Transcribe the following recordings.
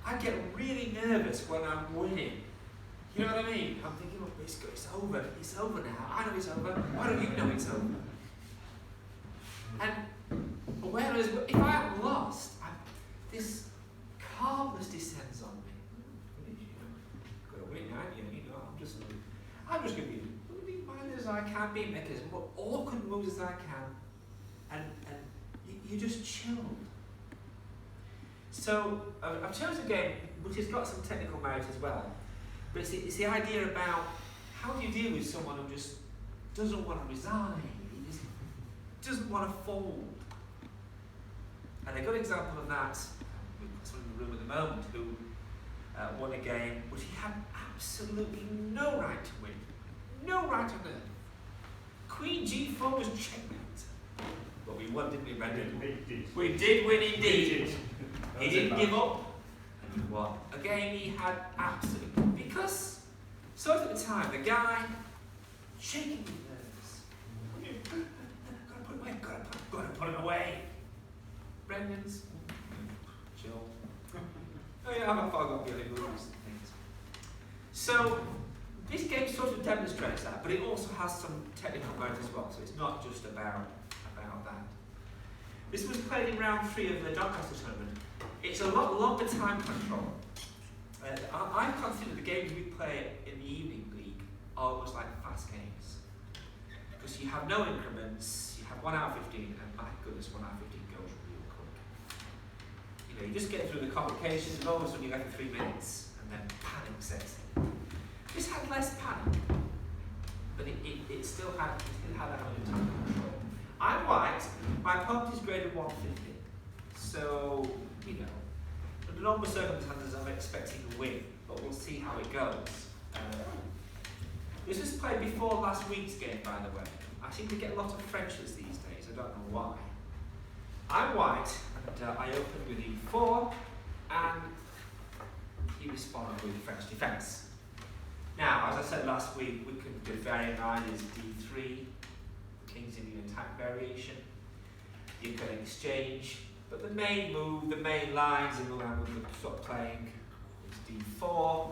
I get really nervous when I'm winning. You know what I mean? I'm thinking, oh, it's over. It's over now. I know it's over. Why don't you know it's over? And whereas if I am lost, this calmness descends on me. You've got to win, aren't you? You know, I'm just going to be minded as I can, be making as awkward moves as I can, and you're just chilled. So I've chosen a game which has got some technical merit as well, but it's the idea about how do you deal with someone who just doesn't want to resign, he just doesn't want to fold. And a good example of that, we've got someone in the room at the moment who won a game which he had absolutely no right to win. No right on earth. Queen G4 was checkmate. But we won, didn't we, Brendan? We did win indeed. He didn't give up, and he won. A game he had absolutely... Because, so at the time, the guy, shaking with nerves. Gotta put it away, gotta put it away. Brendan's, chill. Oh yeah, I've got to be able to moves and things. So, this game sort of demonstrates that, but it also has some technical merit as well, so it's not just about that. This was played in round 3 of the Doncaster tournament. It's a lot longer time control. I consider the games we play in the evening league are almost like fast games. Because you have no increments, you have 1 hour 15, and my goodness, 1 hour 15 goes real quick. You know, you just get through the complications, and all of a sudden you get to 3 minutes, and then panic sets in. This had less panic, but it still had that element of control. I'm white, my opponent is graded 150, so, you know, under normal circumstances I'm expecting a win, but we'll see how it goes. This was played before last week's game, by the way. I seem to get a lot of Frenchers these days, I don't know why. I'm white, and I opened with E4, and he responded with French defence. Now, as I said last week, we could do varying ideas D3, King's Indian attack variation. You can exchange, but the main move, the main lines, and the move I'm going to stop playing is D4.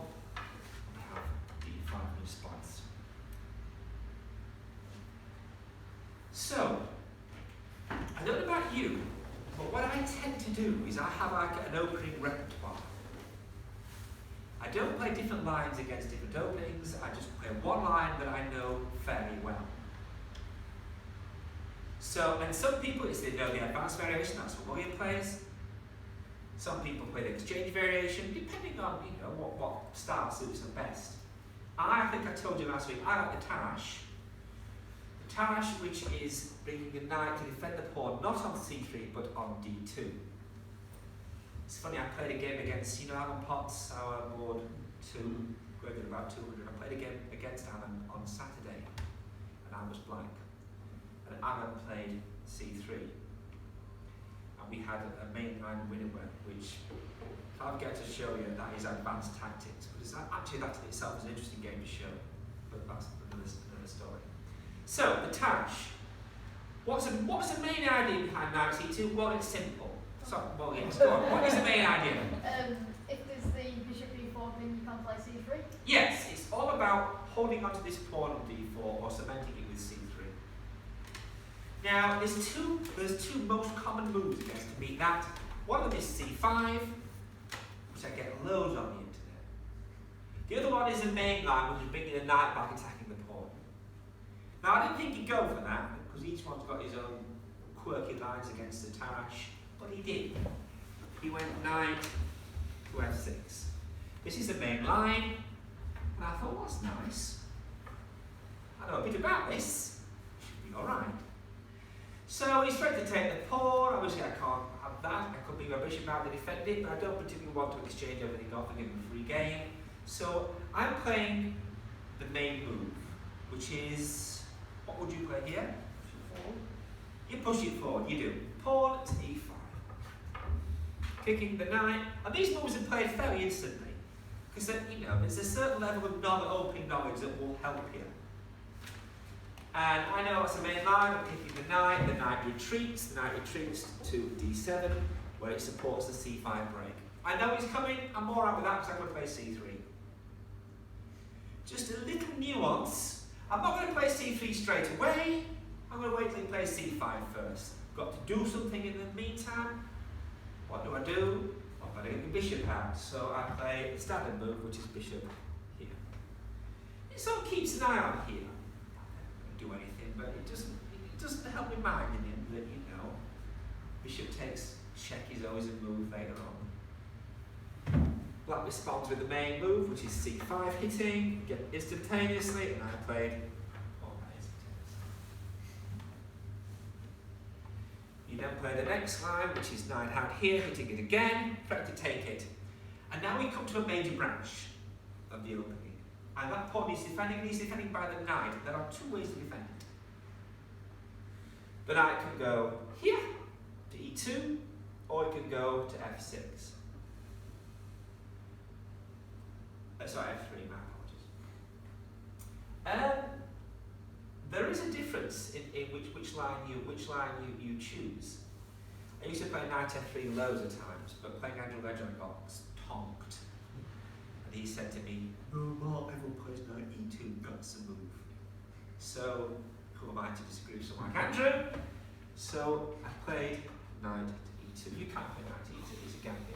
We have D5 in response. So, I don't know about you, but what I tend to do is I have like an opening repertoire. I don't play different lines against different openings, I just play one line that I know fairly well. So, and some people, they know the advanced variation, that's what William plays. Some people play the exchange variation, depending on, you know, what style suits them best. I think I told you last week, I like the Tarash. The Tarash, which is bringing a knight to defend the pawn, not on C3, but on D2. It's funny, I played a game against, you know, Alan Potts, our board 2, going at about 200. I played a game against Alan on Saturday, and I was blank. And Alan played C3. And we had a mainline winner, which, if I get to show you, that is advanced tactics. But it's actually, that in itself is an interesting game to show. But that's another story. So, the Tarash. What's the main idea behind knight C2? Well, it's simple. So, well, yes, go on. What is the main idea? If there's the bishop E4 thing, you can't play C3? Yes, it's all about holding onto this pawn on D4 or cementing it with C3. Now, there's two most common moves against to beat that. One of them is C5, which I get loads on the internet. The other one is a main line, which is bringing the knight back, attacking the pawn. Now, I didn't think he'd go for that, because each one's got his own quirky lines against the Tarash. But he did. He went knight to F6. This is the main line, and I thought, well, that's nice. I know a bit about this. Should be alright. So he's trying to take the pawn. Obviously, I can't have that. I could be my bishop out to defend it, but I don't particularly want to exchange everything off and give him a free game. So I'm playing the main move, which is, what would you play here? You push it forward, you do. Pawn to E5. Kicking the knight, and these moves are played fairly instantly, because you know there's a certain level of opening knowledge that will help you. And I know what's the main line. I'm kicking the knight retreats. The knight retreats to D7, where it supports the C5 break. I know it's coming, I'm alright with that because I'm going to play c3. Just a little nuance. I'm not going to play c3 straight away. I'm going to wait till he plays c5 first. Got to do something in the meantime. What do? I've got to get the bishop out. So I play the standard move, which is bishop here. It sort of keeps an eye on here. I don't do anything, but it doesn't help me mind in him that, you know, bishop takes check is always a move later on. Black responds with the main move, which is c5 hitting, get instantaneously, and I played all that instantaneously. You then play the next line, which is knight out here, hitting it again, threat to take it. And now we come to a major branch of the opening. And that pawn is defending, and he's defending by the knight. There are two ways to defend it. The knight can go here, to e2, or it can go to f6. Sorry, f3, my apologies. There is a difference in which line you choose. I used to play knight f3 loads of times, but playing Andrew Ledger I got tonked. And he said to me, "No, Mark, everyone plays knight e2, that's a move." So, who am I to disagree with someone like Andrew? So, I played knight e2. You can't play knight e2, it's a gambit.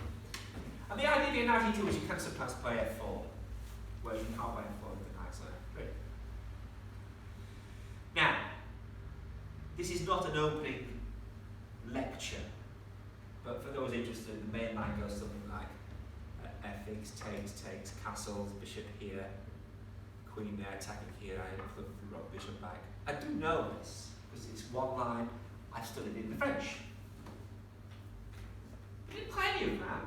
And the idea of knight e2 is you can sometimes play f4, where you can't play f4 with the knight's on f3. Now, this is not an opening lecture, but for those interested, the main line goes something like fx, takes, castles, bishop here, queen there, attacking here, I put the rook bishop back. I do know this, because it's one line I've studied in the French. He didn't play any of that.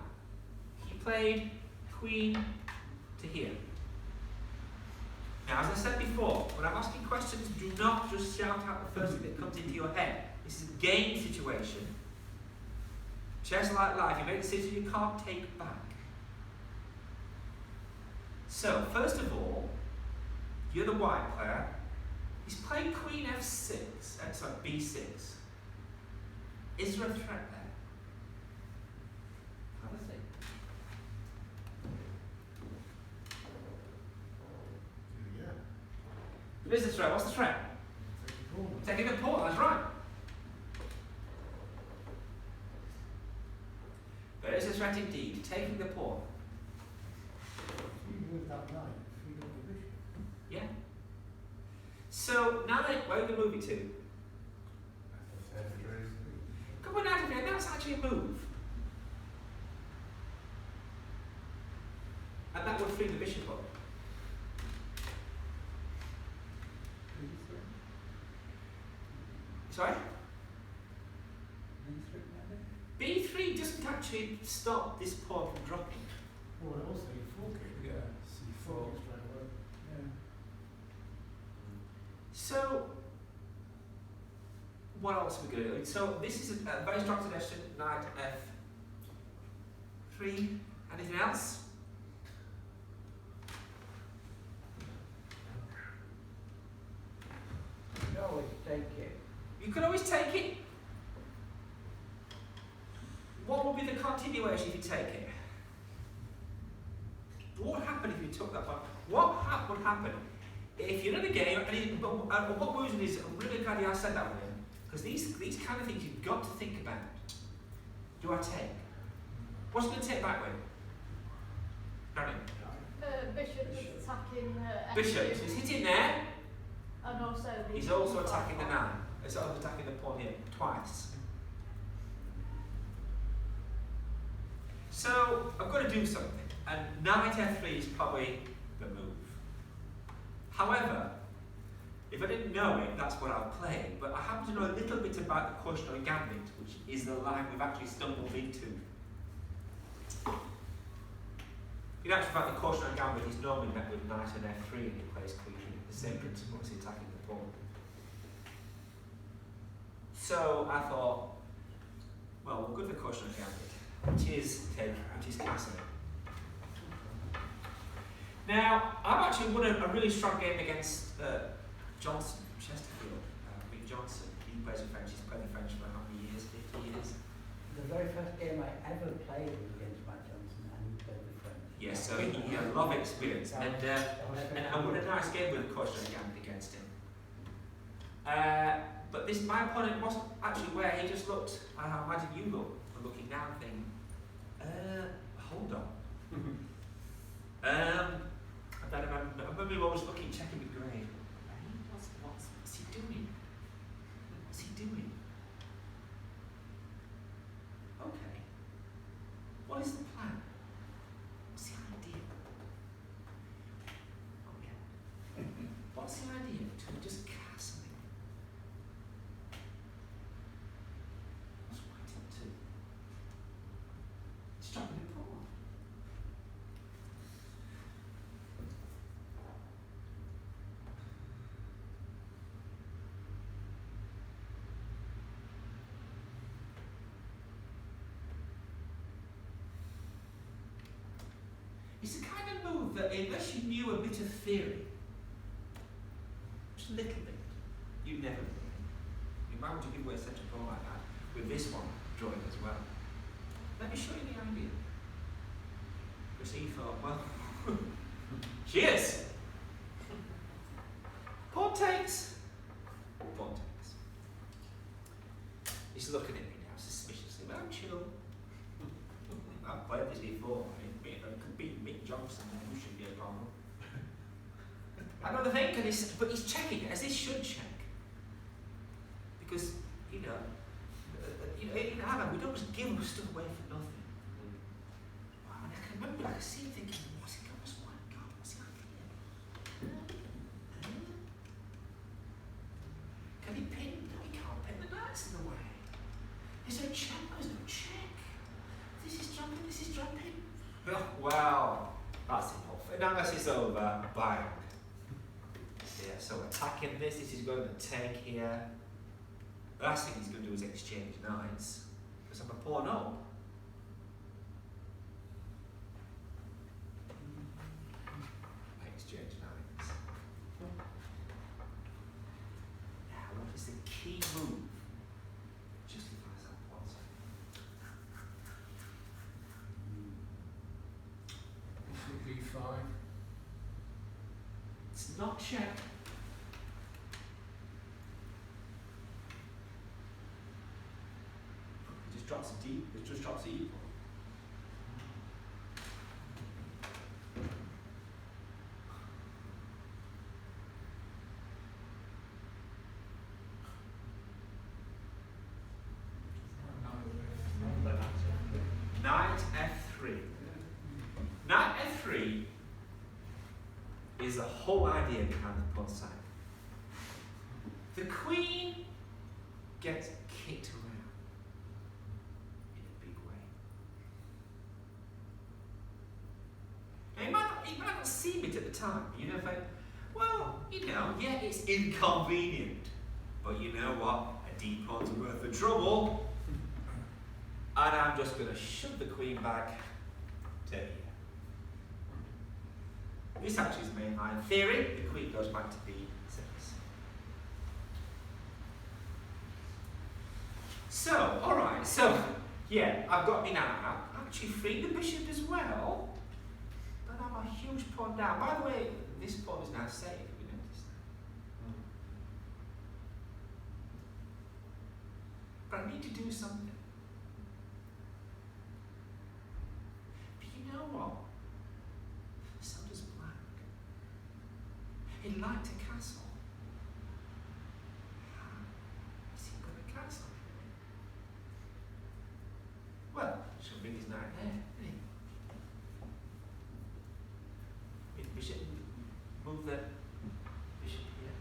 He played queen to here. Now, as I said before, when I'm asking questions, do not just shout out the first thing that comes into your head. This is a game situation. Chess like life, you make a decision you can't take back. So, first of all, you're the white player. He's playing queen f6, sorry, b6. Is there a threat there? Have a think. Yeah. There is a threat. What's the threat? Taking the pawn, that's right. There is a threat indeed, taking the pawn. If you move that knight, if you go the bishop. Yeah. So now where are we moving to? Come on out of here, that's actually a move. And that would free the bishop up. Sorry? B3 doesn't actually stop this pawn from dropping. Well, also you fork it. Yeah, Fork C4. it straight away. Yeah. So, what else are we going to do? So, this is a very strong suggestion, knight f3. Anything else? You always take it. You can always take it. What would be the continuation if you take it? What would happen if you took that one? What would happen if you're in a game, and what moves is, I'm really glad you said that way, because these kind of things you've got to think about. Do I take? What's going to take back with? Darren? Bishop is attacking Bishop, so he's hitting there, and also he's also attacking the knight. He's also attacking the pawn here, twice. So, I've got to do something, and knight f3 is probably the move. However, if I didn't know it, that's what I'll play, but I happen to know a little bit about the cautionary gambit, which is the line we've actually stumbled into. In actual fact, the cautionary gambit is normally met with knight and f3 and he plays queen. The same principle as attacking the pawn. So I thought, well, we'll go for the cautionary gambit, which is castling. Now, I've actually won a really strong game against Johnson from Chesterfield, Mick Johnson. He plays the French, he's played the French for how many years? 50 years? The very first game I ever played was against Matt Johnson. Yeah, so he had a lot of experience, and what a nice game with the coach against him. But this, my opponent wasn't actually where he just looked. How did you look? Looking down, thinking, hold on. And then I remember he was looking, checking the grade. Hey, what's he doing? What's he doing? Okay. What is the plan? What's the idea? Oh yeah. What's the idea to just castling? What's writing to? It's dropping the pawn. It's the kind of move that unless you knew a bit of theory, just a little bit, you'd never do it. I mean, why would you give away such a pawn like that with this one drawing as well? Let me show you the idea. Because he thought, well, cheers! Pawn takes. Pawn takes. He's looking at me now suspiciously, but I'm chill. I've played this before. I could beat Mick Johnson and who should be a problem. Another thing, but he's checking it, as he should check. Because, in Anna, we don't just give stuff away for nothing. Wow, and I can remember, I see him thinking, what's he got? What's the idea? Can he pin? No, he can't pin. The knight's in the way. There's no check. There's no check. This is jumping. Oh, wow, that's enough. And now this is over. Bang. Yeah, so attacking this is going to take here. The last thing he's going to do is exchange knights. Because I'm a pawn up. Exchange knights. Now, what is the key move? Justifies that pawn. B5. It's not checked. It just drops a D. It just drops a E. Knight F3. Knight F3 is the whole idea behind the pawn sack. The queen gets kicked around in a big way. Now, you might not see it at the time. You know, think, well, yeah, it's inconvenient. But you know what? A D pawn's worth the trouble. And I'm just going to shove the queen back to here. This actually is main line theory. The queen goes back to B6. So, alright, yeah, I've got me now. Actually freed the bishop as well. But I'm a huge pawn down. By the way, this pawn is now safe. Have you noticed that? But I need to do something. But you know what? So does black. He liked a castle. Is he got a castle? Well, she'll bring his knight there, isn't he? We should move the bishop here.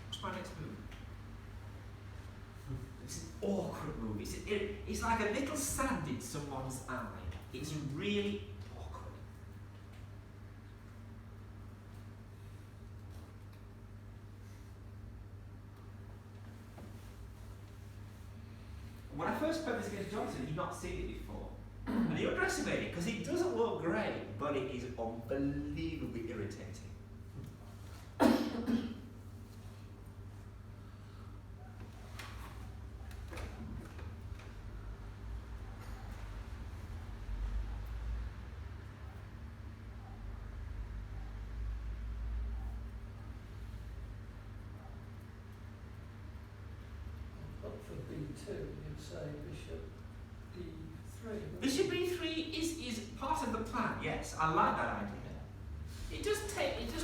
What's my next move? It's an awkward move. It's like a little sand in someone's eye. It's really awkward. When I first played this against Johnson, he'd not seen it before. And he underestimated it because it doesn't look great, but it is unbelievably irritating. B2, you'd say bishop E3. Bishop E3 is part of the plan, yes. I like that idea. It does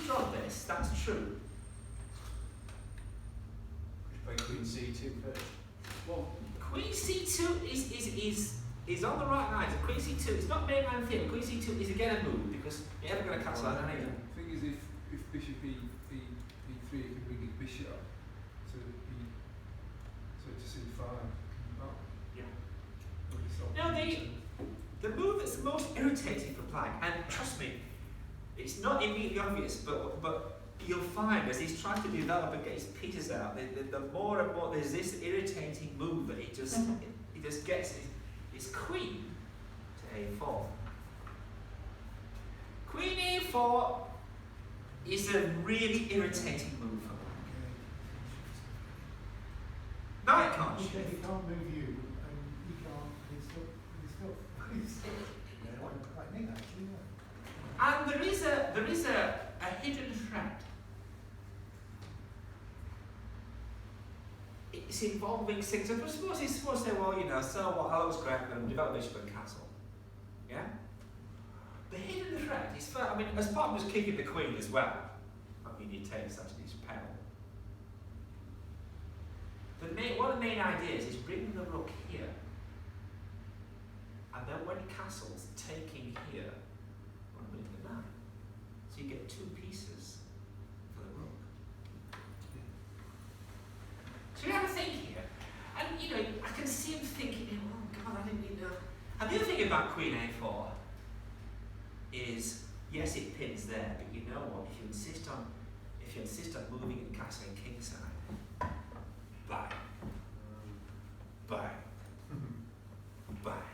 drop this, that's true. Play Queen C2 first. Well, Queen C2 is on the right lines. Queen C2 is not mainline theatre. Queen C2 is again a move because you're never going to cancel out anyway. The thing is, if bishop E3, you can bring his bishop up to C5. Oh, Yeah. well, it's not No, B2. the move that's the most irritating for black, and trust me, it's not immediately obvious, but you'll find as he's trying to develop and get his pieces out, the more and more there's this irritating move that he just gets his queen to A4. Queen A4 is a really irritating move for black. Knight can't He shift. can't move you, and he can't, he's quite neat actually, yeah. And there is a hidden threat. It's involving things. So suppose he's supposed to say, well, so what, that looks great, I'm going to develop bishop and castle. Yeah? The hidden threat is, as part of just kicking the queen as well, he takes actually his peril. One of the main ideas is bringing the rook here, and then when he castles, taking here, and winning the knight. So you get two pieces for the rook. So you have a think here, and I can see him thinking, oh God, I didn't need to. And the other thing about Queen A4 is, yes, it pins there, but you know what? If you insist on moving and castling kingside, bang, bang, bang,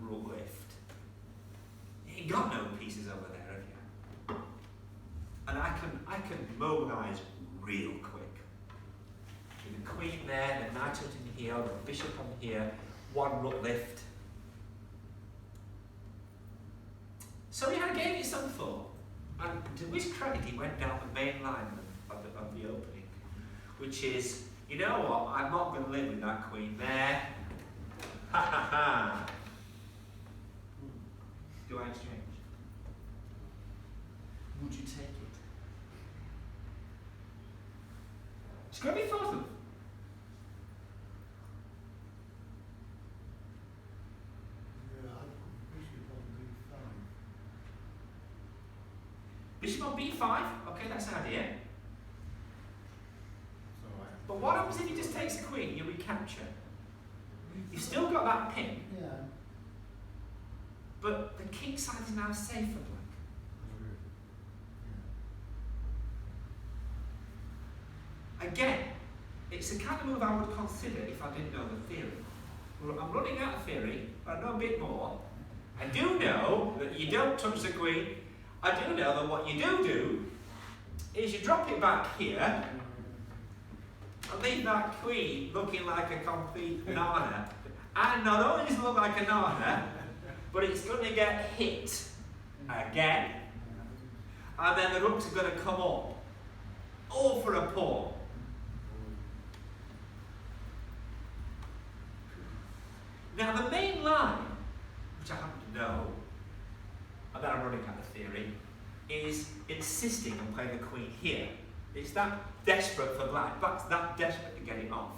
rook lift. You ain't got no pieces over there, have you? And I can mobilise real quick. With the queen there, the knight in here, the bishop on here, one rook lift. So I gave it some thought, and to his credit, he went down the main line of the opening, which is, you know what, I'm not going to live with that queen there. Ha ha ha. Do I exchange? Would you take it? It's going to be thought of. Bishop on B5, okay, that's an idea. But what happens if he just takes the queen, you recapture? You've still got that pin, Yeah. but the king side is now safe for black. Again, it's the kind of move I would consider if I didn't know the theory. Well, I'm running out of theory, but I know a bit more. I do know that you don't touch the queen. I do know that what you do is you drop it back here and leave that queen looking like a complete nana. And not only does it look like a nana, but it's going to get hit again. And then the rooks are going to come up, all for a pawn. Now the main line, which I happen to know, and then I'm running out of theory, is insisting on playing the queen here. It's that desperate for black. Black's that desperate to get him off.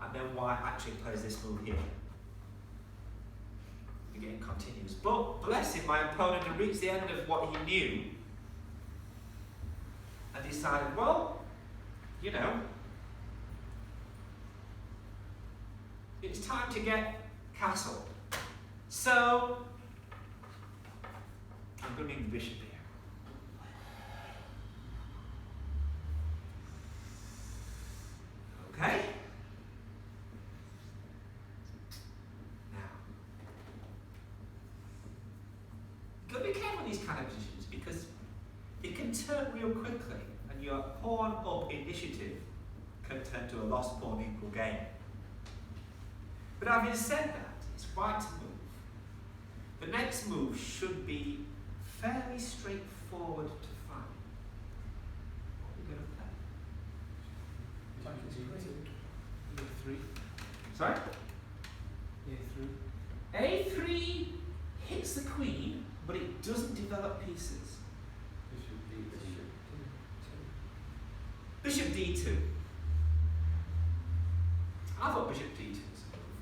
And then white actually plays this move here. The game continues. But bless him, my opponent had reached the end of what he knew and decided, well, it's time to get castle. So I'm going to need the bishop here. Okay? Now, you've got to be careful in these kind of positions because it can turn real quickly and your pawn up initiative can turn to a lost pawn equal game. But having said that, it's white to move. The next move should be fairly straightforward to find. What are we going to play? Take his queen. Sorry? A3. A3 hits the queen, but it doesn't develop pieces. Bishop D2. Bishop D2. I thought Bishop D2 was a move.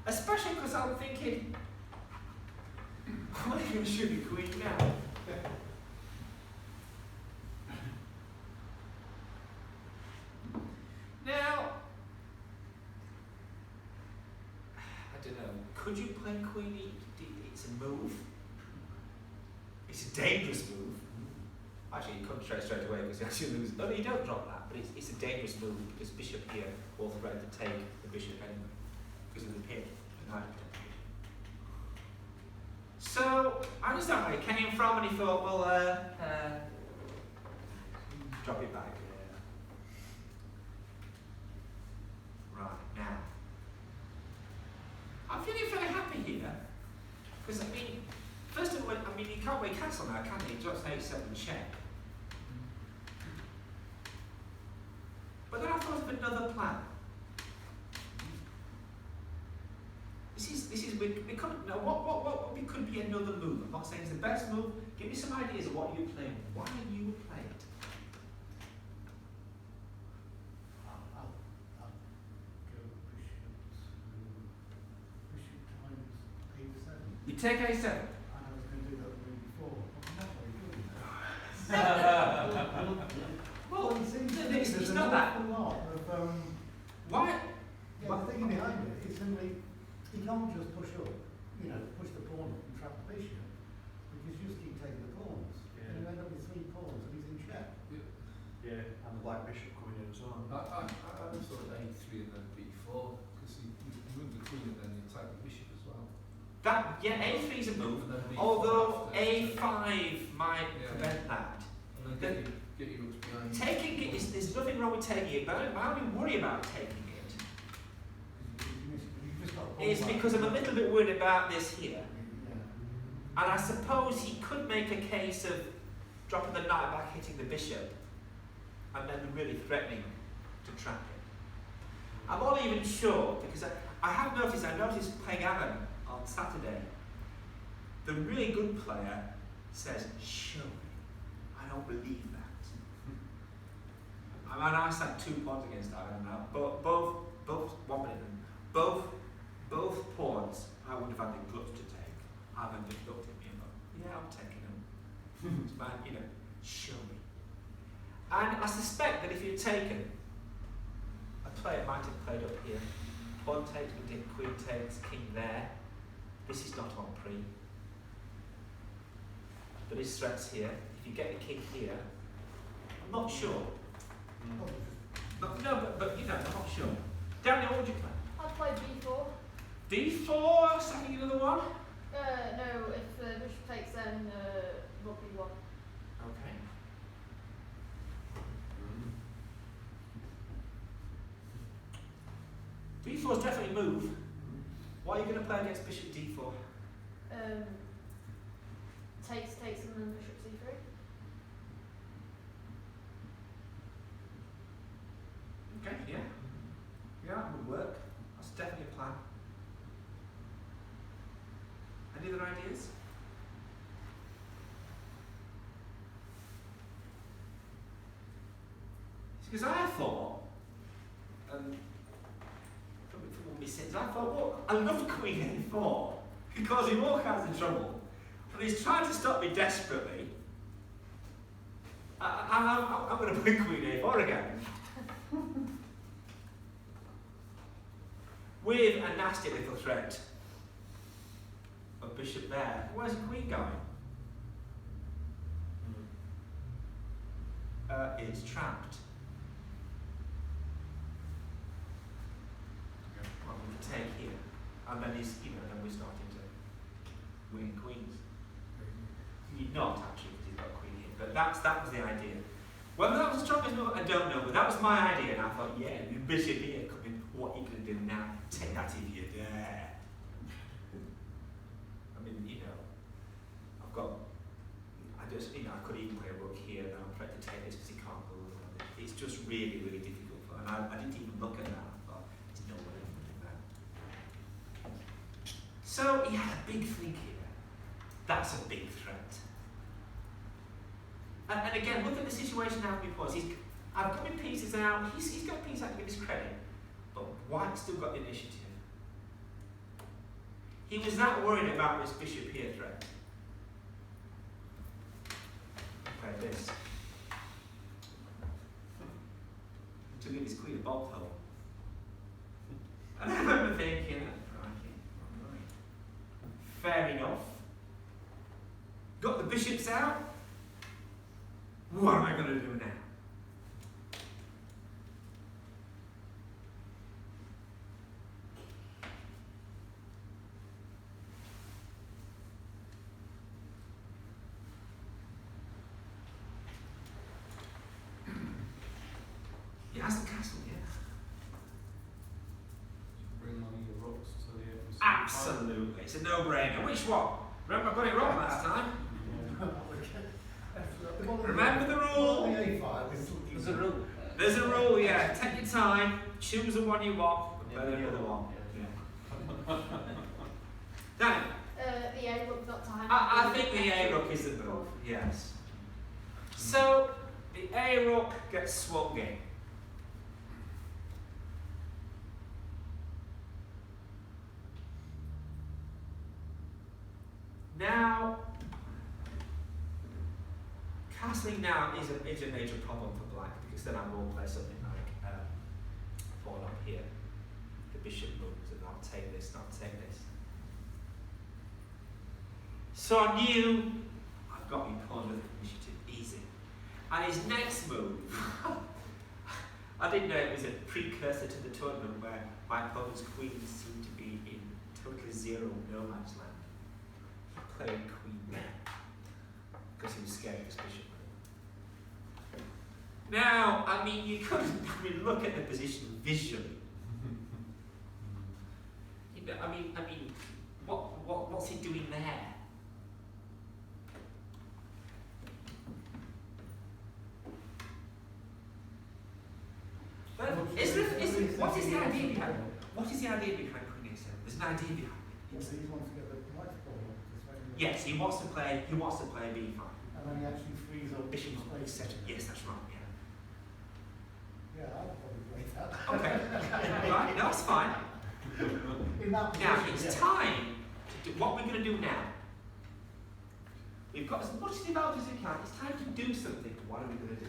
Especially because I'm thinking, what are you going to shoot your queen now? Now, I don't know, could you play queen e? It's a move. It's a dangerous move. Actually, you couldn't straight away because you actually lose. Oh, no, you don't drop that, but it's a dangerous move because bishop here will threaten to take the bishop anyway because of the pin. The knight protection. So, I understand where he came from and he thought, well, drop it back. Right, now. I'm feeling very happy here. Because, I mean, first of all, I mean, you can't play castle now, can you? Just a7 check. But then I thought of another plan. This is we could now what could be another move. I'm not saying it's the best move. Give me some ideas of what you're playing. Why you would play it. I'll go bishop times a7. You take a7. And I was going to do that the week before. I'm not very good at that. Well, it seems to me it's there's not an that. awful lot of Why? yeah, the thinking behind it is simply you can't just push up, push the pawn up and trap the bishop because you just keep taking the pawns. Yeah. And you end up with 3 pawns and he's in check. Yeah, and the black bishop coming in as well. I thought A3 and then B4 because you move the queen and then you attack the bishop as well. That A3 is a move. And then B4 Although after, A5 might Yeah. prevent that. and then get your rooks behind. Taking it is there's nothing wrong with taking it, but my only worry about taking it You just got a pawn is back. because I'm a little bit worried about this here. Yeah. And I suppose he could make a case of dropping the knight back, hitting the bishop, and then really threatening to trap it. I'm not even sure, because I noticed playing Avan on Saturday. The really good player says, show me. I don't believe that. I mean, I sat 2 pawns against Avan now, but both pawns I would have had the guts to take. Avan just looked at me and thought, yeah, I'm taking them. It's fine, show me. And I suspect that if you'd taken, a player might have played up here. Pawn takes, we did queen takes, king there. This is not on pre. There is threats here. If you get the king here, I'm not sure. No, but I'm not sure. Daniel, what would you play? I'd play b4. D4, second another one? No, if the bishop takes, then rook b1. Okay. D4 is definitely a move. What are you going to play against bishop D4? Takes, and then bishop c3. Okay, yeah. Yeah, that would work. That's definitely a plan. Any other ideas? Because I thought, probably for me since, I thought, well, I love Queen A4 because he all kinds of trouble, and he's trying to stop me desperately. I'm going to play Queen A4 again. With a nasty little threat of bishop there. Where's the queen going? It's trapped. Well, we can take here, and then then we're starting to win queens. You're not actually, because he's got a queen here, but that was the idea. Whether that was the strongest move, I don't know, but that was my idea, and I thought, yeah, the bishop here could be what you can do now. Take that if you dare. I mean, I've got, I could even play a rook here, and I'm afraid to take this because he can't move. It's just really, really difficult for, and I didn't even look at that. I thought, there's no way So he had a big think here. That's a big threat. And again, look at the situation now before us. I've got my pieces out. He's got pieces out to give his credit. But White's still got the initiative. He was that worried about this bishop here threat. Okay, this. To give his queen a bolt hole. And I remember thinking, right. Fair enough. Got the bishops out. What am I going to do now? He has the castle, yeah. Bring on your rocks to the end. Absolutely. It's a no-brainer. Which one? Remember I got it wrong last time? Remember the rule? There's a rule. There's a rule, yeah. Take your time. Choose the one you want. Yeah, the other one. Danny, The A look not to hand. I think the A-rook is the move, yes. So, the A-rook gets swung in. Now, castling now is a major problem for black because then I will play something like pawn up here. The bishop moves and I'll take this, and I'll take this. So I knew I've got my pawn with initiative, easy. And his next move, I didn't know it was a precursor to the tournament where my opponent's queens seemed to be in totally zero no man's land. Playing queen there because he was scared of his bishop. Now, I mean, you couldn't look at the position visually. You know, I mean, what's he doing there? But what is the idea behind? What is the idea behind Queen A7? There's an idea behind it. Yes, he wants to get the white ball. Yes, he wants to play B5. And then he actually frees up Bishop space. etc. Yes, that's right. Yeah, I'd probably play that. Yeah. Okay. Right. No, that's fine. In that Now position, it's yeah. time to do what we're going to do now. We've got as much developed as we can. It's time to do something. What are we going to do?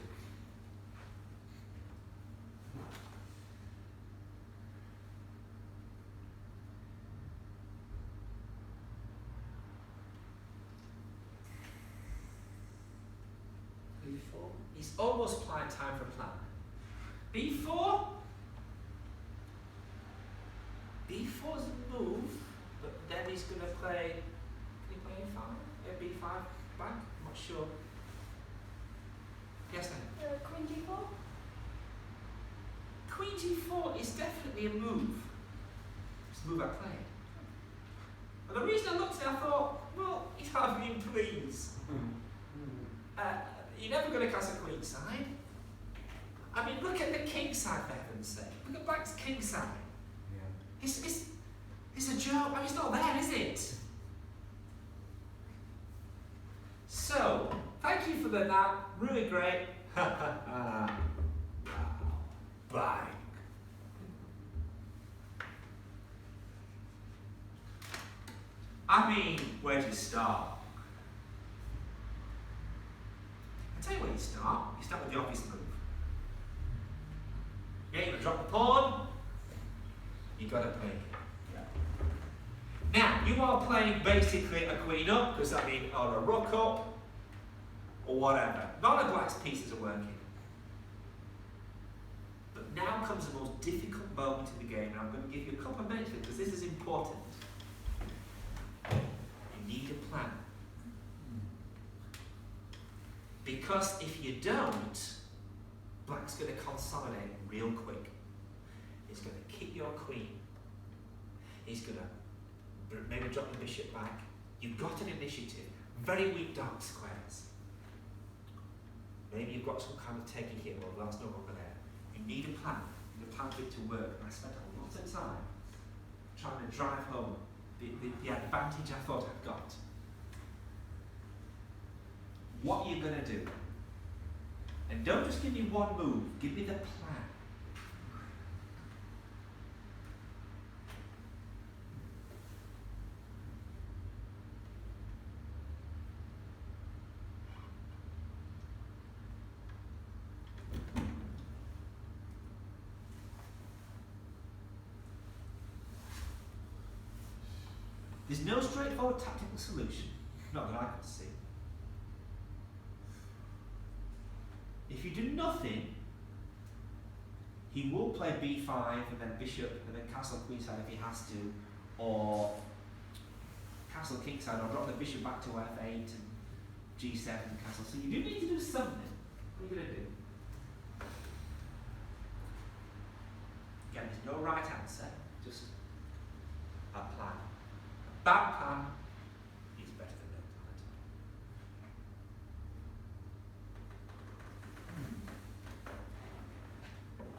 B4. It's almost time for a plan. B4. B4's a move, but then he's going to play. Can he play A5? B5 back? I'm not sure. Yes, then. Queen G4? Queen G4 is definitely a move. It's a move I played. And the reason I looked at it, I thought, well, he's having him please. You're never going to cast a queen side. I mean, look at the king side, for heaven's sake. Look at black's king side. Yeah. It's a joke. I mean, it's not there, is it? So, thank you for that. Really great. Bye. I mean, where do you start? I'll tell you where you start. You start with the obvious move. Yeah, you're going to drop the pawn. You've got to play it. Now, you are playing basically a queen up, because I mean, or a rook up, or whatever. None of black's pieces are working. But now comes the most difficult moment in the game, and I'm going to give you a couple of minutes because this is important. You need a plan. Because if you don't, black's going to consolidate real quick. He's going to kick your queen. He's going to maybe drop the bishop back. You've got an initiative. Very weak dark squares. Maybe you've got some kind of taking here, well, that's no longer there. You need a plan. You need a plan for it to work. And I spent a lot of time trying to drive home the advantage I thought I'd got. What you're going to do. And don't just give me one move, give me the plan. There's no straightforward tactical solution, not that I can see. If you do nothing, he will play b5 and then bishop and then castle queenside if he has to, or castle kingside, or drop the bishop back to f8 and g7 and castle. So you do need to do something. What are you going to do? Again, there's no right answer, just a plan. A bad plan is better than no plan at all.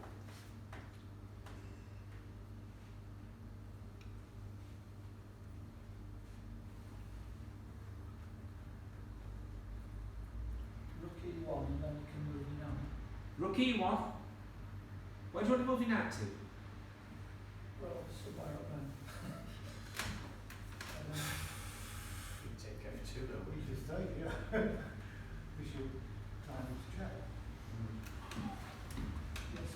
Rook E1 and then we can move in on. Rook e1. Where do you want to move him out to? Well, somewhere up there. You take F2 though. We just take, yeah. Bishop times check. Yes.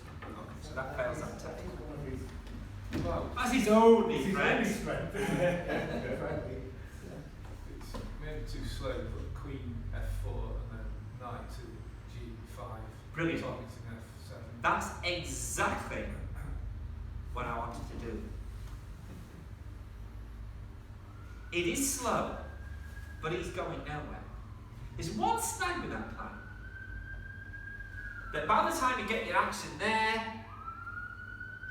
So that fails that That tactic. is one of his, Well, That's his only it's his friend. only strength, isn't it? Frankly. it's maybe too slow, but queen f4 and then knight to g5. Brilliant. Targeting f7. That's exactly what I wanted to do. It is slow, but it's going nowhere. There's one snag with that plan. That by the time you get your action there,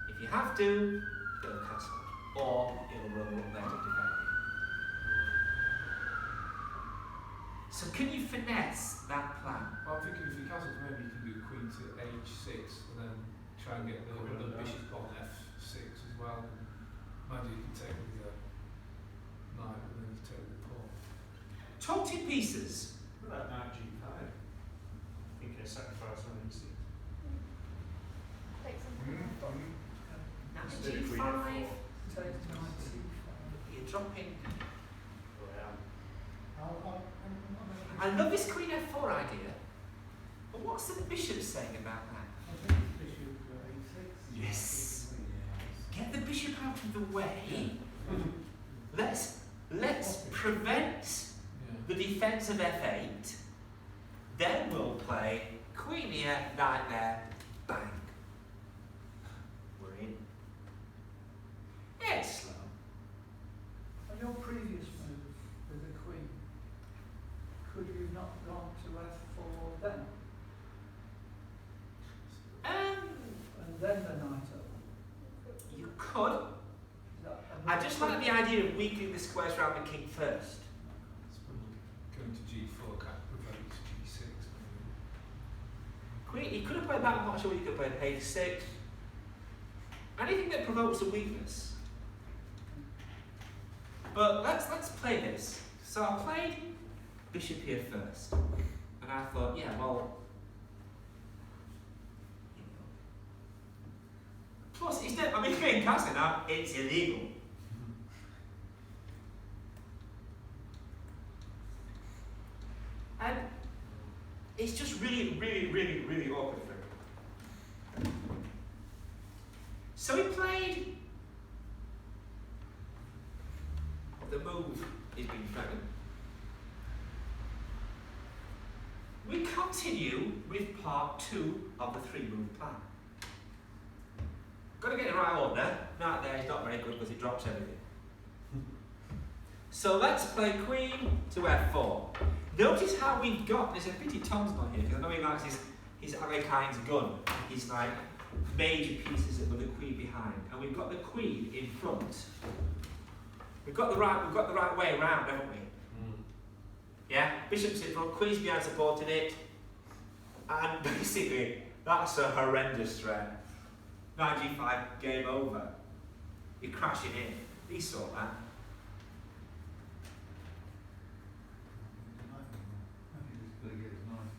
if you have to, it'll castle. Or it'll roll up there to defend you. So can you finesse that plan? Well, I'm thinking if he castles, maybe you can do queen to h6 and then try and get the bishop on f6 as well. And mind you, you can take with the knight and then you take with the pawn. 20 pieces. What about knight g5? Thinking of sacrifice on e6. Take some. Now Instead of queen g5. f4. Take knight C5. You're dropping. Oh, yeah. I love this queen f4 idea. But what's the bishop saying about that? I think it's bishop A6. Yes. Get the bishop out of the way. Let's prevent Yeah. the defense of f8. Then we'll play queen here, knight there, bang. We're in. Yeah, it's slow. On your previous move with the queen, could you not gone to f4 then? And then the knight up? You could. Is that a I move just quick? like the idea of weakening the squares around the king first. Going to g4 kind of provokes g6. Queen, he could have played that, I'm not sure what he could have played a6. Anything that provokes a weakness. But let's play this. So I played bishop here first. And I thought, yeah, well, you know. Plus, it's not, I mean, being casting now, it's illegal. And it's just really, really, really, really awkward for him. So he played the move is being threatened. We continue with part 2 of the 3-move plan. Got to get it right order. Knight there is not very good because it drops everything. So let's play queen to f4. Notice how we've got, there's a pity Tom's not here because I know he likes his Alekine's gun. He's like major pieces with the queen behind. And we've got the queen in front. We've got the right way around, haven't we? Yeah, bishop's in front, queen's behind supporting it, and basically that's a horrendous threat. Knight g5, game over. You're crashing in. He saw that.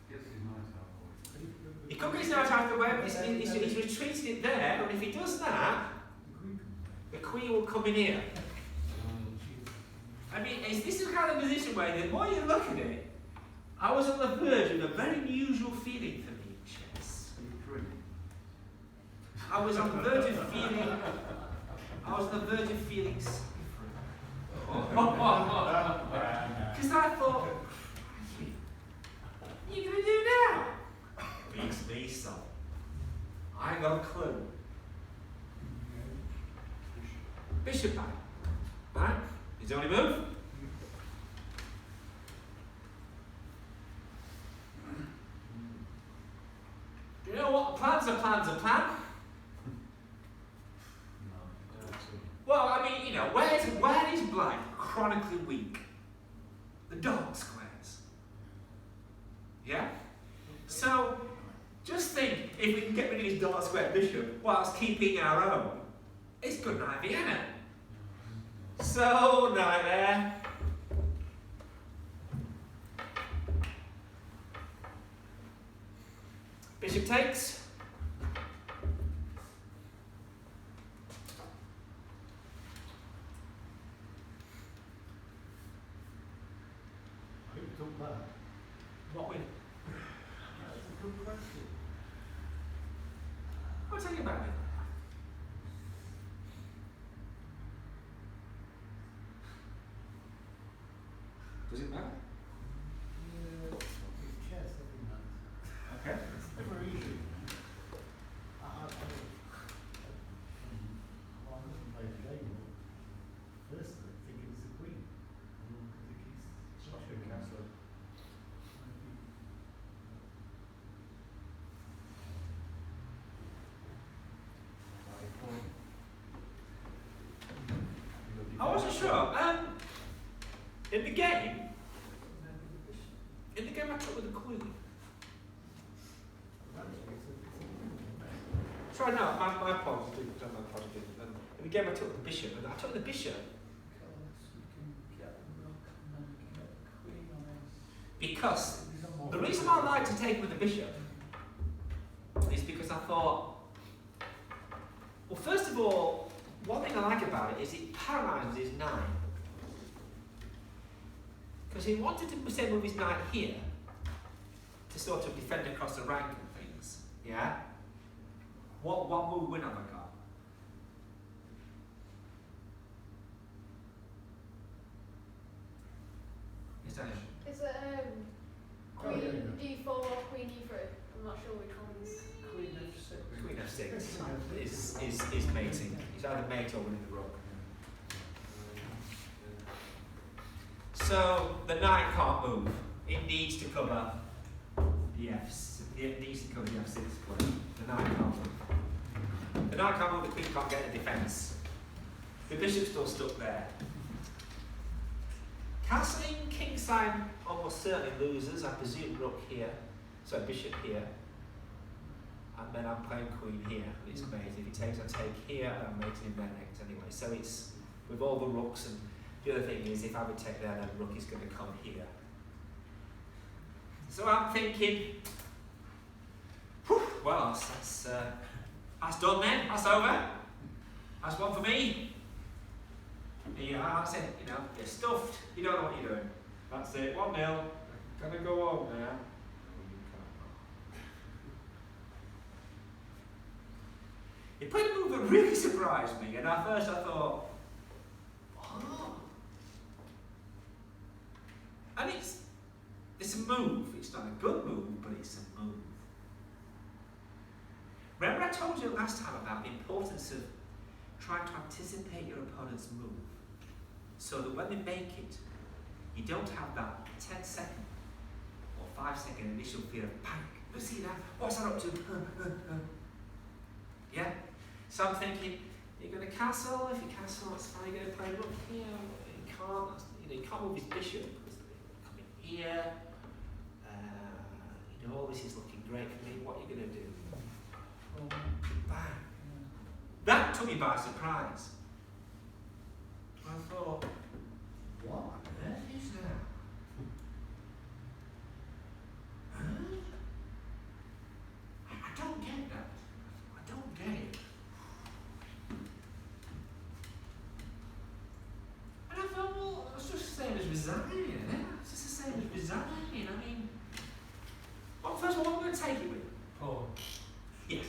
Gets his night out, boy. He could get his knight out of the way, but he's retreated it there, and if he does that, the queen will come in here. I mean, is this the kind of position where the more you look at it, I was on the verge of a very unusual feeling for me in chess. I was on the verge of feeling different. Because I thought, what are you going to do now? Beats me, son. I ain't got a clue. Bishop back. Right? His only move. Do you know what? Plan's a plan. Well, I mean, you know, where is black chronically weak? The dark squares. Yeah? So, just think, if we can get rid of his dark square bishop whilst keeping our own, it's good night Vienna. So, night there. Bishop takes. Who took that? What win? That's a good question. I'll tell you about it. Does it matter? Yeah, it's chess, I think that's. Okay. It's never easy. Well, I mustn't play the game, but personally, I think it's the queen. I think he's such a castle. I wasn't sure. In the game, I took with the queen. Sorry, no, my apologies. My apologies. In the game, I took the bishop, and I took the bishop because the reason I like to take with the bishop is because I thought, well, first of all, one thing I like about it is it paralyses his knight. Because he wanted to present with his knight here to sort of defend across the rank and things. Yeah? What move win have I got? Is that it? Is it Queen D4 or Queen E3? I'm not sure which one's. Queen F6. Queen F6 is mating. He's either mate or winning the rook. So the knight can't move. It needs to cover the Fs. It needs to cover the F6 square. The knight can't move. The knight can't move. The queen can't get a defence. The bishop's still stuck there. Castling kingside almost certainly loses. I presume rook here. So bishop here. And then I'm playing queen here. And it's mate. If he takes, I take here, and I'm mating him there next anyway. So it's with all the rooks, and the other thing is if I would take there, then rook is going to come here. So I'm thinking, whew, well, that's done then. That's over. That's one for me. Yeah, I said, you know, you're stuffed. You don't know what you're doing. That's it. 1-0. Gonna go home now. He played a move that really surprised me, and at first I thought, oh. And it's a move. It's not a good move, but it's a move. Remember I told you last time about the importance of trying to anticipate your opponent's move, so that when they make it, you don't have that 10-second or 5-second initial fear of panic. You see that? What's that up to? Yeah? So I'm thinking, you're going to castle. If you castle, that's fine. You're going to play rook here. You can't. You can't move his bishop because they're coming here. All this is looking great for me. What are you going to do? Bang. That took me by surprise. I thought, what on earth is that? Huh? resigning, isn't it? It's just the same as resigning. I mean, well, first of all, what we're going to take it with? Pawn. Yes.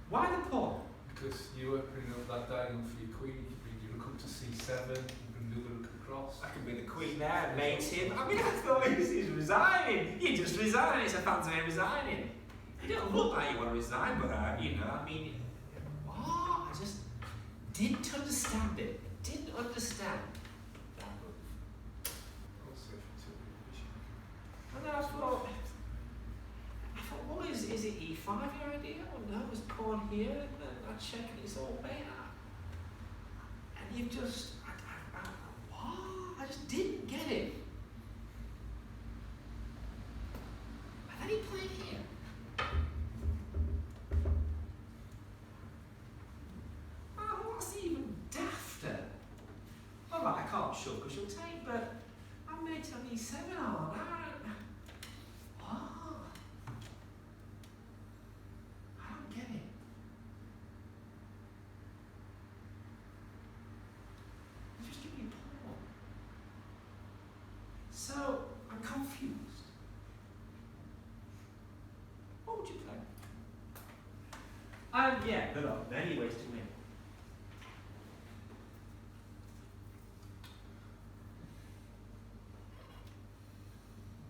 Why the pawn? Because you were putting up that diagonal for your queen, you could bring your rook up to c7, you can do the rook across. I could be the queen there, mate him. I mean, I thought he's resigning. You just resign. It's a fancy way of resigning. You don't look like you want to resign, but you know, I mean, what? I just didn't understand it. Didn't understand that move. Also, if you took the bishop. And then I thought, what is it e5 your idea? Oh no, it's pawn here, and then I check and it's all better. And you just, what? I just didn't get it. And then he played here. Oh, what's even dafter? Alright, I can't shove because you'll take, but I made it on e7 on. What? I don't get it. Just give me a pawn. So, I'm confused. What would you play? Yeah, there are many ways to win.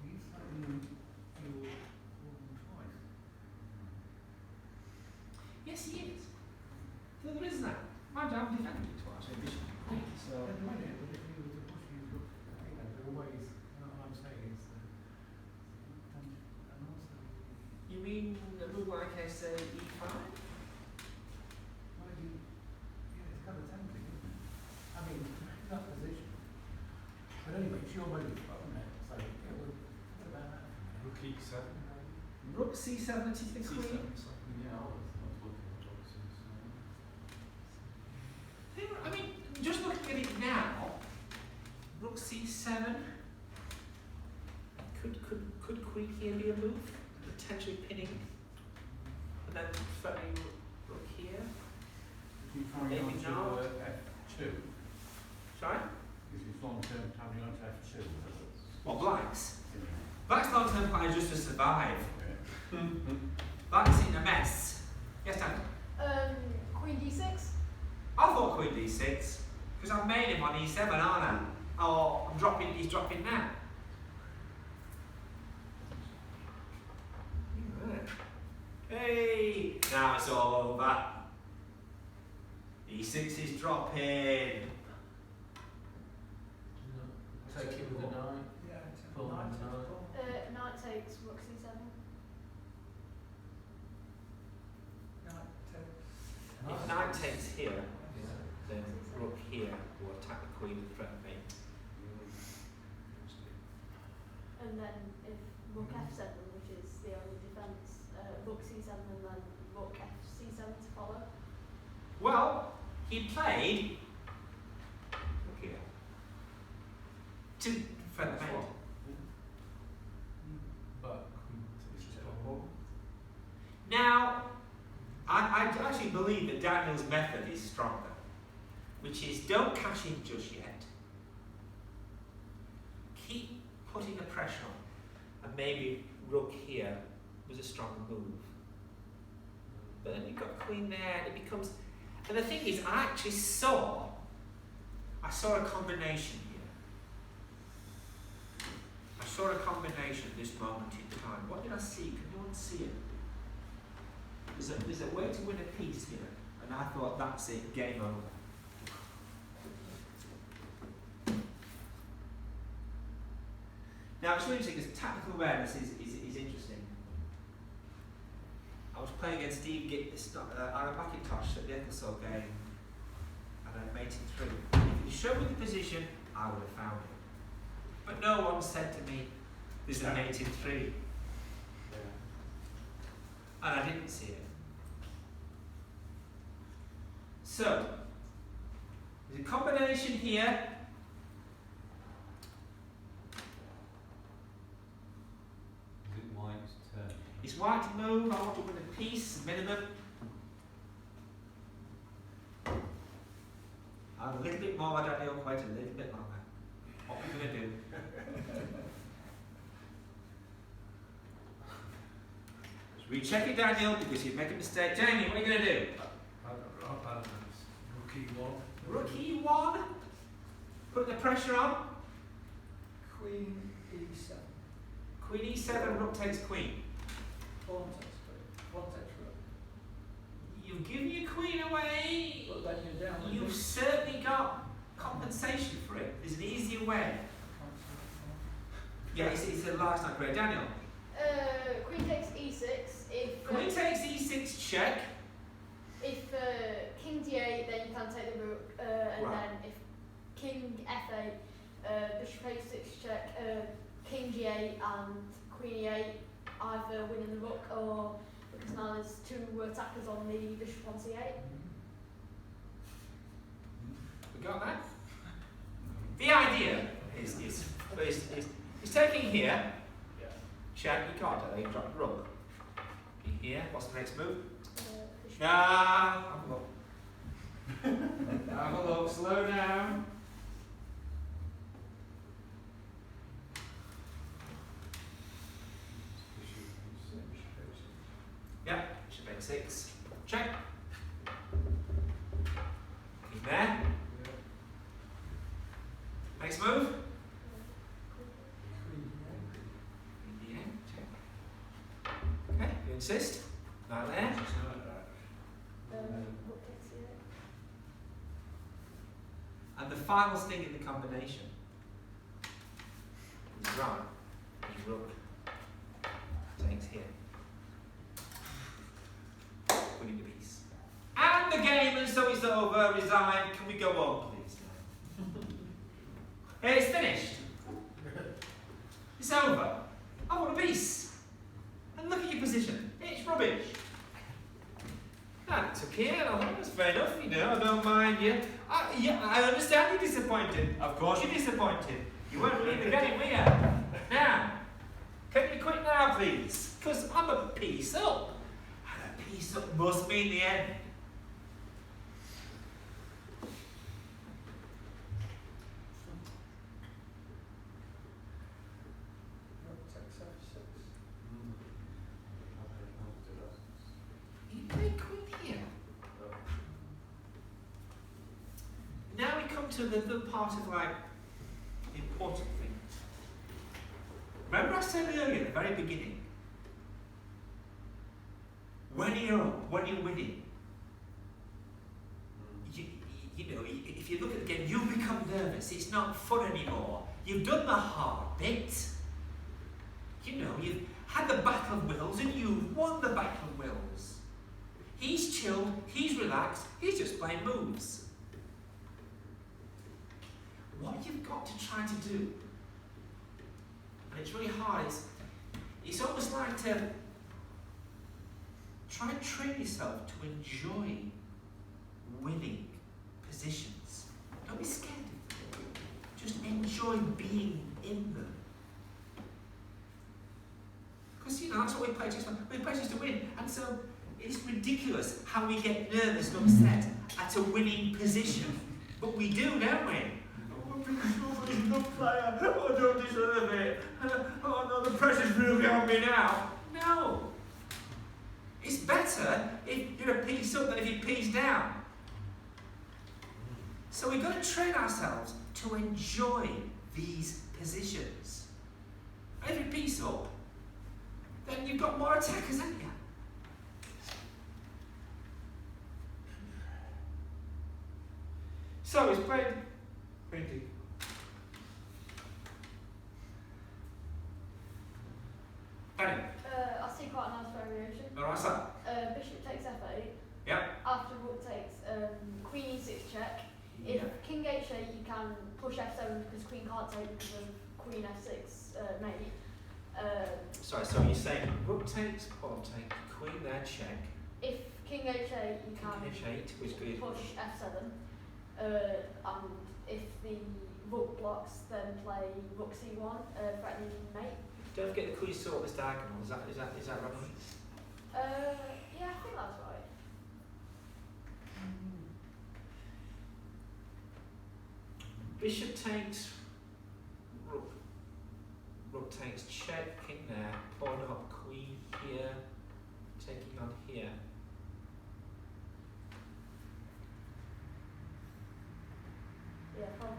You say you're twice. Yes, he is. So there is that. Mind you, I'm defending it twice, so bishop queen, so. At the minute, but if you were to push, you look, there are ways, what I'm saying is that, and also, You mean a move like I say e5? well, yeah, it's kind of tempting, isn't it? I mean, in that position. But anyway, it's your move, isn't it? So, yeah, what about that? Rook e7. Rook c7 and to the c7, queen. so. Yeah, I was looking at boxes. I mean, just looking at it now, rook c7. Could queen here be a move? Potentially pinning. And then threatening rook here. If you find Maybe on to not. F2, Sorry? is it long term having on to F2? What, Black's? Yeah. Black's long-term plan is just to survive. Yeah. Black's in a mess. Yes, Dan? Queen d6. I thought queen d6, because I've made him on e7, aren't I? Oh, he's dropping now. Hey, now it's all over. e6 is dropping. Take it with a 9. Yeah, Pawn knight and takes knight. pawn. Knight takes rook c7. Knight takes. If knight takes here, then rook here will attack the queen and threaten me. And then if rook f7, which is the only defence, rook c7 and then rook fc7 to follow. Well, he played rook here to defend the mate. But queen takes the pawn. Now, I actually believe that Daniel's method is stronger, which is don't cash in just yet. Keep putting the pressure on, and maybe rook here was a stronger move. But then you've got queen there, and it becomes. And the thing is, I saw a combination here. I saw a combination at this moment in time. What did I see? Can anyone see it? There's a way to win a piece here, and I thought that's it, game over. Now it's really interesting because tactical awareness is interesting. I was playing against Steve Aaron McIntosh at the Ecclesall game, and I made it through. If you showed me the position, I would have found it. But no one said to me, "This is a mate in 3." And I didn't see it. So, there's a combination here. Is it white's turn? It's white to move. I want to win a piece, minimum. A little bit more, I don't know, quite a little bit longer. What we're going to do. Just recheck it, Daniel, because you've made a mistake. Jamie, what are you going to do? I don't know, I don't know. Rookie one. Rookie one. Put the pressure on. Queen E7. Queen E7, rook takes queen. Pawn takes queen. Pawn takes rook. You've given your queen away. But then you're down with You've this. certainly got compensation for it. There's an easier way. Yeah, it's a large not great. Daniel. Queen takes e6. If Queen takes E6 check. if king d8, then you can take the rook, and Right. then if king f8, bishop a6 check, king g8 and queen e8, either winning the rook or because now there's two attackers on the bishop on c8. We got that? The idea is taking here. Check, you can't do that, you drop the rook. In here, what's the next move? Bishop. Have a look. Have a look, slow down. Yeah, bishop a6. Check. Keep there. Next move. In the end, check. Okay, you insist. Now there. Rook takes c8. And the final thing in the combination is right. You rook takes here. Winning the piece. And the game, and so it's over. Resign. Can we go on, please? It's finished. It's over. I want a piece. And look at your position. It's rubbish. And it took here, and I thought that's fair enough, you know, I don't mind you. I understand you're disappointed. Of course you're disappointed. You weren't really in the game, were you? Now, can you quit now, please? Because I'm a piece up. And a piece up must mean the end. Rook takes f6. You play queen here. Now we come to the part of like the important thing. Remember I said earlier at the very beginning, when you're up, when you're winning, you know, if you look at the game, you become nervous. It's not fun anymore. You've done the hard bit. You know, you've had the battle of wills and you've won the battle of wills. He's chilled, he's relaxed, he's just playing moves. What you've got to try to do, and it's really hard, it's almost like to try and train yourself to enjoy winning positions. Don't be scared of them. Just enjoy being in them. Because, you know, that's what we play just for. We play just to win. And so it's ridiculous how we get nervous and upset at a winning position. But we do, don't we? Oh, because nobody's a good player. Oh, I don't deserve it. Oh, no, the pressure's really on me now. No. It's better if you're a piece up than if you're piece down. So we've got to train ourselves to enjoy these positions. And if you're piece up, then you've got more attackers, haven't you? So he's played Queen. Danny. I see quite a nice variation. Alright, so. Bishop takes f8. Yep. After rook takes queen e6 check. If king h8, you can push f7 because queen can't take because of queen f6 mate. Sorry, so you're saying rook takes, pawn take, queen there, check. If king h8, you can H8, which good. push f7. And if the rook blocks, then play rook c1, threatening mate. Don't forget the queen sort this diagonal. Is that right? Yeah, I think that's right. Bishop takes rook takes check, king there, pawn up, queen here, taking on here. Yeah, probably.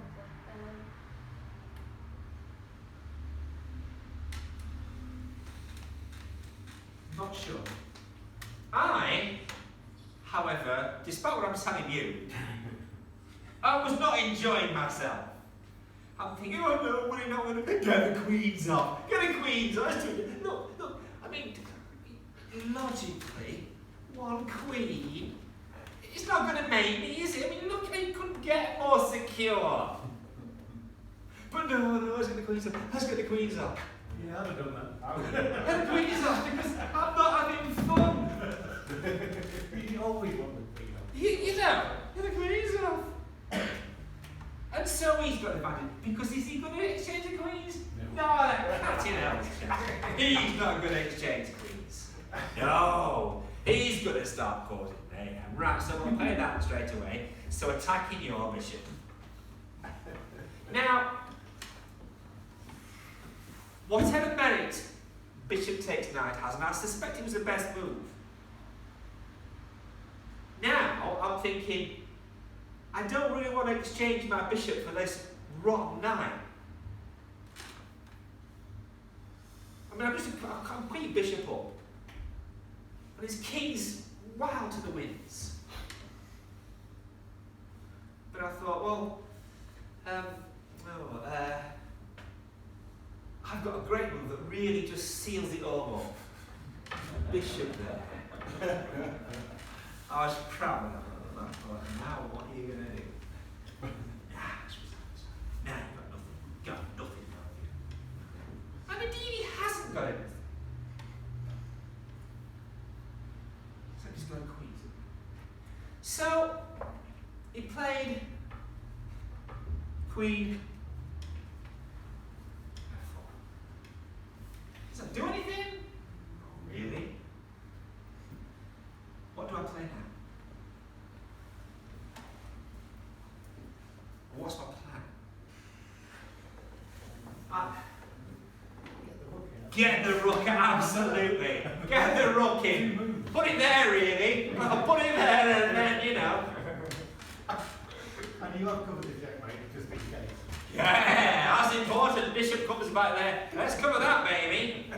Not sure. I, however, despite what I'm telling you, I was not enjoying myself. I'm thinking, oh no, we're not going to get the queens off. Get the queens off. Look, I mean, logically, one queen, it's not going to make me, is it? I mean, look, they couldn't get more secure. But no, let's get the queens off. Let's get the queens off. Yeah, I'd have done that. Get the queens off because I'm not having fun. You always want the queen off. You know, get the queens off. And so he's got advantage because is he going to exchange the queens? No, that's he's not going to exchange queens. No, he's going to start causing mayhem. Right, so we'll play that straight away. So attacking your bishop. Now, whatever merit bishop takes knight has, and I suspect it was the best move. Now, I'm thinking, I don't really want to exchange my bishop for this rotten knight. I mean, I'm putting bishop up. And his king's wild to the winds. But I thought, well, I've got a great move that really just seals it all up. Bishop there. I was proud of that. I thought, now what are you going to do? Now you've got nothing now here. And indeed he hasn't got anything. So he's got a queen. So he played queen f4. Does that do anything? Not really. What do I play now? What's my plan? Get the rook, absolutely. Get the rook in. Put it there, really. Put it there, and then, you know. And you have covered the checkmate, just in case. Yeah, that's important. Bishop comes back there. Let's cover that, baby.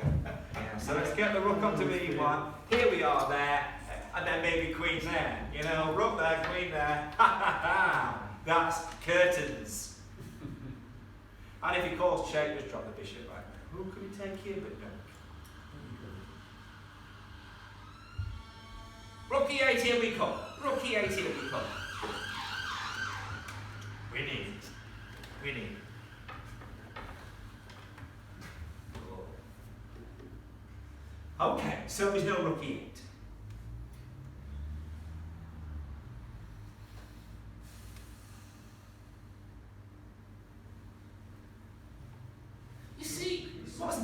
Yeah, so let's get the rook up to b1. Here we are there, and then maybe queen's there. You know, rook there, queen there. Ha ha ha. That's curtains. And if he calls check, just drop the bishop back. Who could he take here? But no. Rook e8, here we come. Rook e8, here we come. Winning. Winning. Okay, so there's no rook e8.